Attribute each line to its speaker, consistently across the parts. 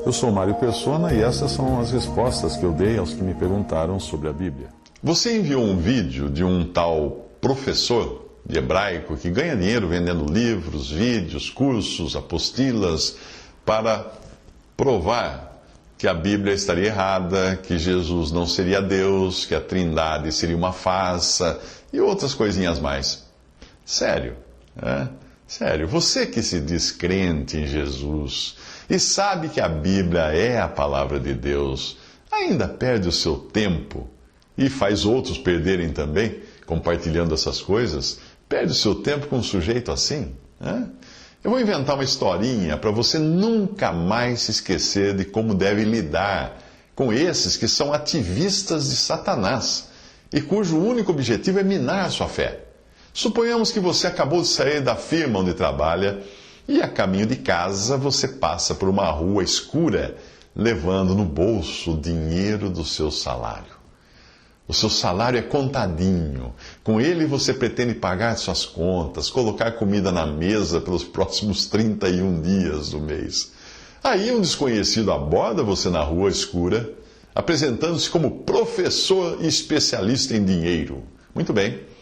Speaker 1: Eu sou Mário Persona e essas são as respostas que eu dei aos que me perguntaram sobre a Bíblia.
Speaker 2: Você enviou um vídeo de um tal professor de hebraico que ganha dinheiro vendendo livros, vídeos, cursos, apostilas, para provar que a Bíblia estaria errada, que Jesus não seria Deus, que a Trindade seria uma farsa e outras coisinhas mais. Sério, Sério, você que se diz crente em Jesus e sabe que a Bíblia é a palavra de Deus, ainda perde o seu tempo e faz outros perderem também, compartilhando essas coisas, perde o seu tempo com um sujeito assim? Eu vou inventar uma historinha para você nunca mais se esquecer de como deve lidar com esses que são ativistas de Satanás e cujo único objetivo é minar a sua fé. Suponhamos que você acabou de sair da firma onde trabalha e a caminho de casa você passa por uma rua escura, levando no bolso o dinheiro do seu salário. O seu salário é contadinho. Com ele você pretende pagar suas contas, colocar comida na mesa pelos próximos 31 dias do mês. Aí um desconhecido aborda você na rua escura, apresentando-se como professor e especialista em dinheiro. Muito bem.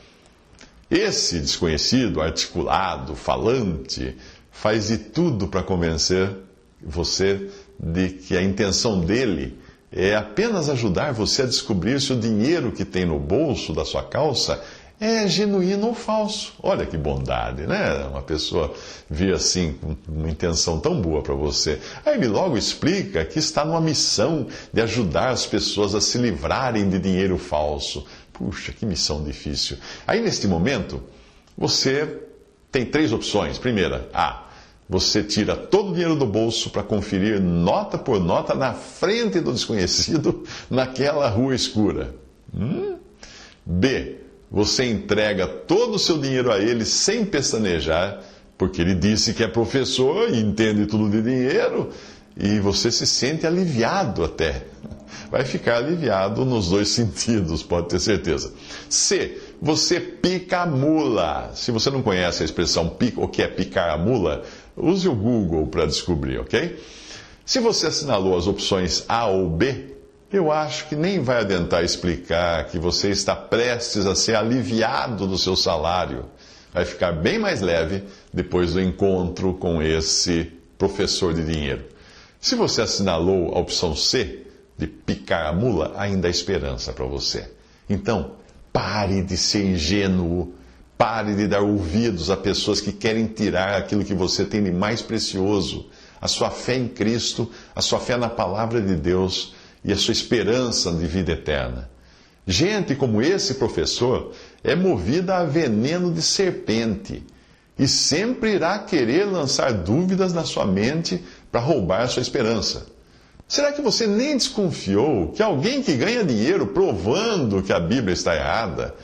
Speaker 2: Esse desconhecido, articulado, falante, faz de tudo para convencer você de que a intenção dele é apenas ajudar você a descobrir se o dinheiro que tem no bolso da sua calça é genuíno ou falso. Olha que bondade, né? Uma pessoa vir assim com uma intenção tão boa para você. Aí ele logo explica que está numa missão de ajudar as pessoas a se livrarem de dinheiro falso. Puxa, que missão difícil. Aí, neste momento, você tem 3 opções. Primeira, você tira todo o dinheiro do bolso para conferir nota por nota na frente do desconhecido naquela rua escura. B, você entrega todo o seu dinheiro a ele sem pestanejar, porque ele disse que é professor e entende tudo de dinheiro, e você se sente aliviado até. Vai ficar aliviado nos 2 sentidos, pode ter certeza. C, você pica a mula. Se você não conhece a expressão o que é picar a mula, use o Google para descobrir, ok? Se você assinalou as opções A ou B, eu acho que nem vai adiantar explicar que você está prestes a ser aliviado do seu salário. Vai ficar bem mais leve depois do encontro com esse professor de dinheiro. Se você assinalou a opção C, de picar a mula, ainda há esperança para você. Então, pare de ser ingênuo, pare de dar ouvidos a pessoas que querem tirar aquilo que você tem de mais precioso, a sua fé em Cristo, a sua fé na palavra de Deus e a sua esperança de vida eterna. Gente como esse professor é movida a veneno de serpente e sempre irá querer lançar dúvidas na sua mente para roubar a sua esperança. Será que você nem desconfiou que alguém que ganha dinheiro provando que a Bíblia está errada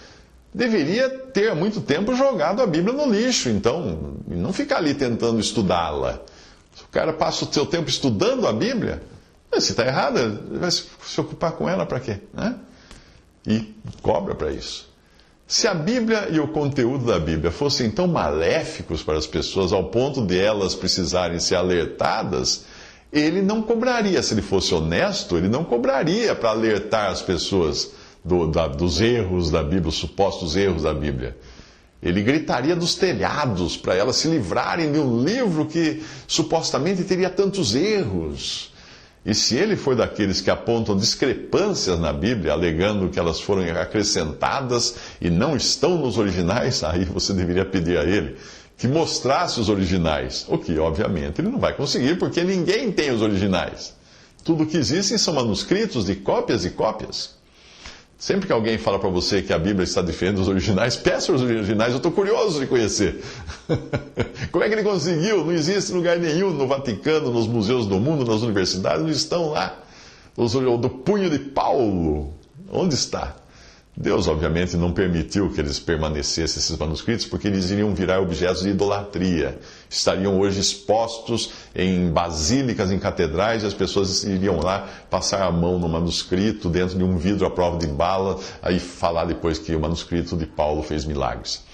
Speaker 2: deveria ter há muito tempo jogado a Bíblia no lixo, então, e não ficar ali tentando estudá-la? Se o cara passa o seu tempo estudando a Bíblia, se está errada, ele vai se ocupar com ela para quê? E cobra para isso. Se a Bíblia e o conteúdo da Bíblia fossem tão maléficos para as pessoas ao ponto de elas precisarem ser alertadas, ele não cobraria, se ele fosse honesto, ele não cobraria para alertar as pessoas dos erros da Bíblia, os supostos erros da Bíblia. Ele gritaria dos telhados para elas se livrarem de um livro que supostamente teria tantos erros. E se ele for daqueles que apontam discrepâncias na Bíblia, alegando que elas foram acrescentadas e não estão nos originais, aí você deveria pedir a ele que mostrasse os originais, o que, obviamente, ele não vai conseguir, porque ninguém tem os originais. Tudo que existem são manuscritos de cópias e cópias. Sempre que alguém fala para você que a Bíblia está diferente dos originais, peça os originais, eu estou curioso de conhecer. Como é que ele conseguiu? Não existe lugar nenhum no Vaticano, nos museus do mundo, nas universidades, não estão lá. Do punho de Paulo, onde está? Deus, obviamente, não permitiu que eles permanecessem, esses manuscritos, porque eles iriam virar objetos de idolatria. Estariam hoje expostos em basílicas, em catedrais, e as pessoas iriam lá passar a mão no manuscrito, dentro de um vidro à prova de bala, aí falar depois que o manuscrito de Paulo fez milagres.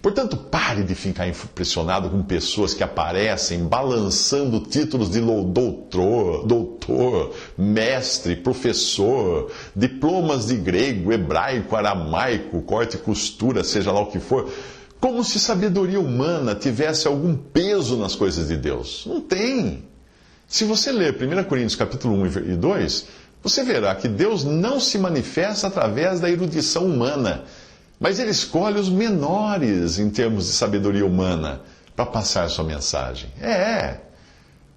Speaker 2: Portanto, pare de ficar impressionado com pessoas que aparecem balançando títulos de doutor, mestre, professor, diplomas de grego, hebraico, aramaico, corte e costura, seja lá o que for, como se sabedoria humana tivesse algum peso nas coisas de Deus. Não tem. Se você ler 1 Coríntios capítulo 1 e 2, você verá que Deus não se manifesta através da erudição humana, mas Ele escolhe os menores em termos de sabedoria humana para passar sua mensagem.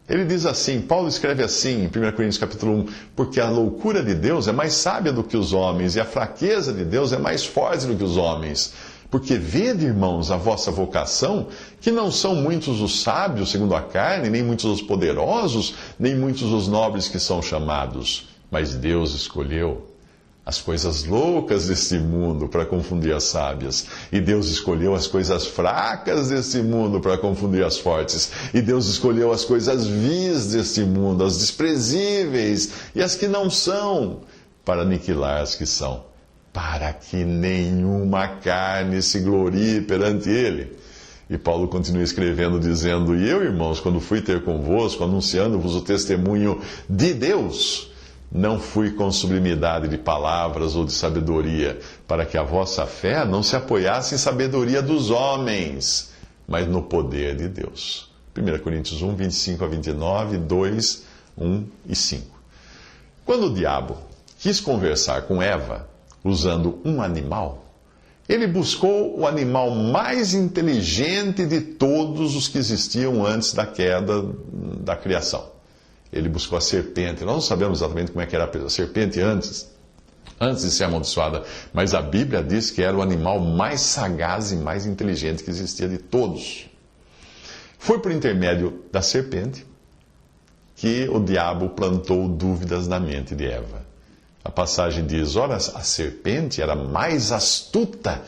Speaker 2: Ele diz assim, Paulo escreve assim em 1 Coríntios capítulo 1, porque a loucura de Deus é mais sábia do que os homens, e a fraqueza de Deus é mais forte do que os homens. Porque vede, irmãos, a vossa vocação, que não são muitos os sábios segundo a carne, nem muitos os poderosos, nem muitos os nobres que são chamados, mas Deus escolheu as coisas loucas deste mundo para confundir as sábias. E Deus escolheu as coisas fracas deste mundo para confundir as fortes. E Deus escolheu as coisas vis deste mundo, as desprezíveis e as que não são, para aniquilar as que são, para que nenhuma carne se glorie perante Ele. E Paulo continua escrevendo, dizendo, e eu, irmãos, quando fui ter convosco, anunciando-vos o testemunho de Deus, não fui com sublimidade de palavras ou de sabedoria, para que a vossa fé não se apoiasse em sabedoria dos homens, mas no poder de Deus. 1 Coríntios 1, 25 a 29, 2, 1 e 5. Quando o diabo quis conversar com Eva, usando um animal, ele buscou o animal mais inteligente de todos os que existiam antes da queda da criação. Ele buscou a serpente. Nós não sabemos exatamente como é que era a serpente antes de ser amaldiçoada, mas a Bíblia diz que era o animal mais sagaz e mais inteligente que existia de todos. Foi por intermédio da serpente que o diabo plantou dúvidas na mente de Eva. A passagem diz, ora, a serpente era mais astuta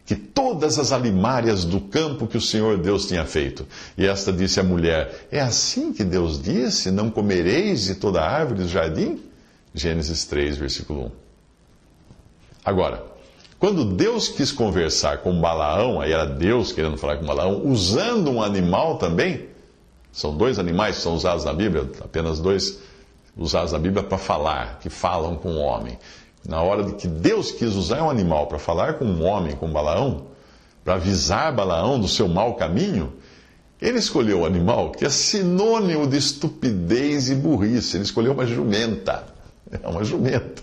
Speaker 2: que todas as alimárias do campo que o Senhor Deus tinha feito. E esta disse à mulher, é assim que Deus disse, não comereis de toda árvore do jardim? Gênesis 3, versículo 1. Agora, quando Deus quis conversar com Balaão, aí era Deus querendo falar com Balaão, usando um animal também, são dois animais que são usados na Bíblia, apenas dois usados na Bíblia para falar, que falam com o homem. Na hora de que Deus quis usar um animal para falar com um homem, com Balaão, para avisar Balaão do seu mau caminho, ele escolheu o animal que é sinônimo de estupidez e burrice. Ele escolheu uma jumenta. É uma jumenta.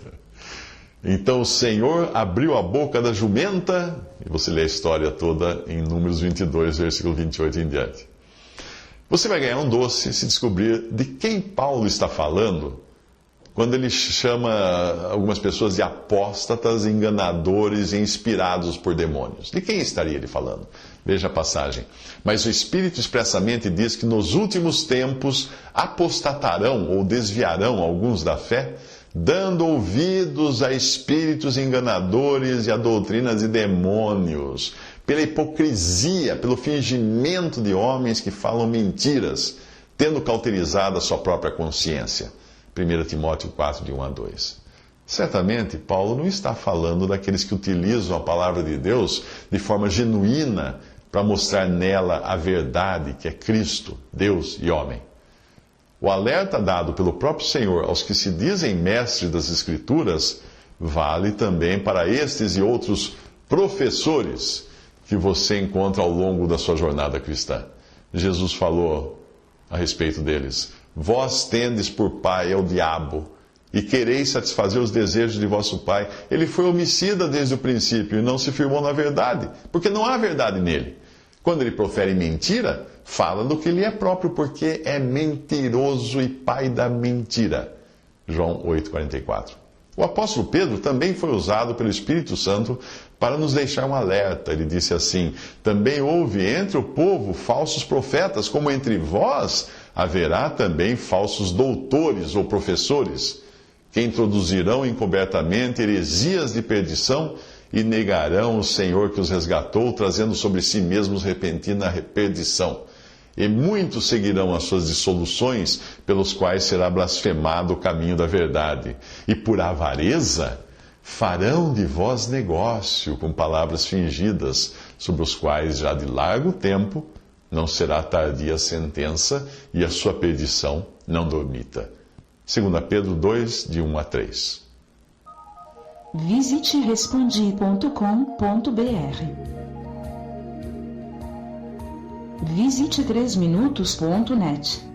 Speaker 2: Então o Senhor abriu a boca da jumenta, e você lê a história toda em Números 22, versículo 28 em diante. Você vai ganhar um doce se descobrir de quem Paulo está falando quando ele chama algumas pessoas de apóstatas, enganadores e inspirados por demônios. De quem estaria ele falando? Veja a passagem. Mas o Espírito expressamente diz que nos últimos tempos apostatarão ou desviarão alguns da fé, dando ouvidos a espíritos enganadores e a doutrinas de demônios, pela hipocrisia, pelo fingimento de homens que falam mentiras, tendo cauterizado a sua própria consciência. 1 Timóteo 4, de 1 a 2. Certamente, Paulo não está falando daqueles que utilizam a palavra de Deus de forma genuína para mostrar nela a verdade, que é Cristo, Deus e homem. O alerta dado pelo próprio Senhor aos que se dizem mestres das Escrituras vale também para estes e outros professores que você encontra ao longo da sua jornada cristã. Jesus falou a respeito deles. Vós tendes por pai ao diabo, e quereis satisfazer os desejos de vosso pai. Ele foi homicida desde o princípio e não se firmou na verdade, porque não há verdade nele. Quando ele profere mentira, fala do que lhe é próprio, porque é mentiroso e pai da mentira. João 8,44. O apóstolo Pedro também foi usado pelo Espírito Santo para nos deixar um alerta. Ele disse assim, também houve entre o povo falsos profetas, como entre vós haverá também falsos doutores ou professores, que introduzirão encobertamente heresias de perdição e negarão o Senhor que os resgatou, trazendo sobre si mesmos repentina perdição. E muitos seguirão as suas dissoluções, pelos quais será blasfemado o caminho da verdade. E por avareza farão de vós negócio com palavras fingidas, sobre os quais já de largo tempo não será tardia a sentença e a sua perdição não dormita. 2 Pedro 2, de 1 a 3.
Speaker 3: Visite respondi.com.br. Visite 3minutos.net.